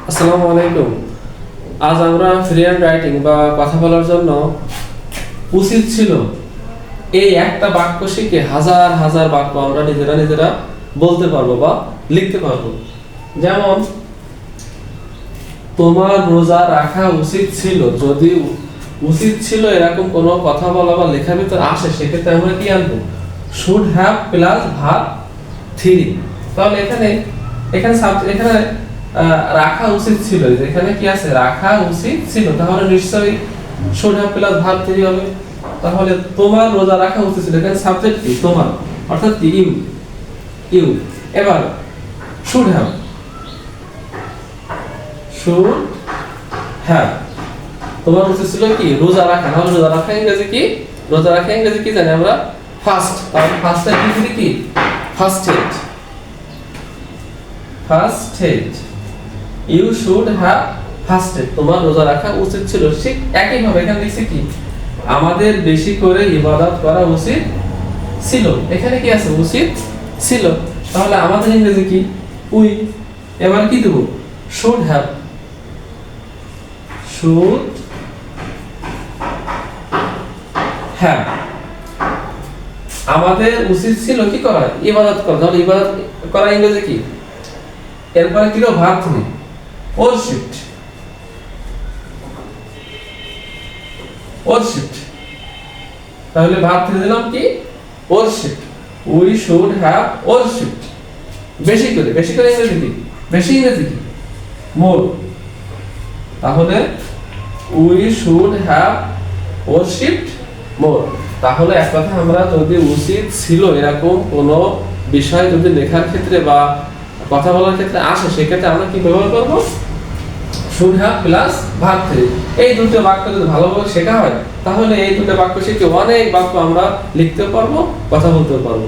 আসসালামু আলাইকুম। আজ আমরা ফ্রি হ্যান্ড রাইটিং বা কথা বলার জন্য উচিত ছিল এই একটা বাক্য শিখে হাজার হাজার বাক্য আমরা নিজেরা বলতে পারবো বা লিখতে পারবো। যেমন, তোমার রোজা রাখা উচিত ছিল। যদি উচিত ছিল এরকম কোনো কথা বলা বা লেখার ভিতর আসে, সেক্ষেত্রে আমরা কি আনবো? Should have plus verb three. তাহলে এখানে রাখা উচিত ছিল, এখানে কি আছে? রাখা উচিত ছিল, তাহলে নিশ্চয়ই should have plus verb three হবে। তাহলে তোমার রোজা রাখা উচিত ছিল, এখানে সাবজেক্ট কি? তোমার, অর্থাৎ কি? ইউ। এবার শুড হ্যাভ তোমার উচিত ছিল কি? রোজা রাখা। তাহলে রোজা রাখা ইংরেজি কি? রোজা রাখা ইংরেজি কি জানি আমরা? ফাস্ট। তাহলে ফাস্টের ইংরেজি কি? Fasted. You should have fasted. তোমার রোজা রাখা উচিত ছিল। ঠিক একই ভাবে এখানে লিখছে কি? আমাদের বেশি করে ইবাদত করা উচিত ছিল। এখানে কি আছে? উচিত ছিল। তাহলে আমাদের ইংরেজি কি? উই। এবার কি দেব? Should have. আমাদের উচিত ছিল কি করা? ইবাদত করা। তাহলে ইবাদত করা ইংরেজি কি? এরপরে কি ভার্ব থ্রি, ওরশিপড। তাহলে ভার্ব থ্রি দিলাম কি? Worshipped. We should have worshipped. বেশি করে ইংরেজি কি? বেশি ইংরেজি কি? মোর। তাহলে we should have worshipped more. তাহলে এক কথা, আমরা যদি উচিত ছিল এরকম কোনো বিষয় যদি লেখার ক্ষেত্রে বা কথা বলার ক্ষেত্রে আসে, সেক্ষেত্রে আমরা কি ব্যবহার করব? Should have plus verb three. এই দুটো বাক্য যদি ভালোভাবে শেখা হয়, তাহলে এই দুটো বাক্য শিখে অনেক বাক্য আমরা লিখতে পারবো, কথা বলতে পারবো।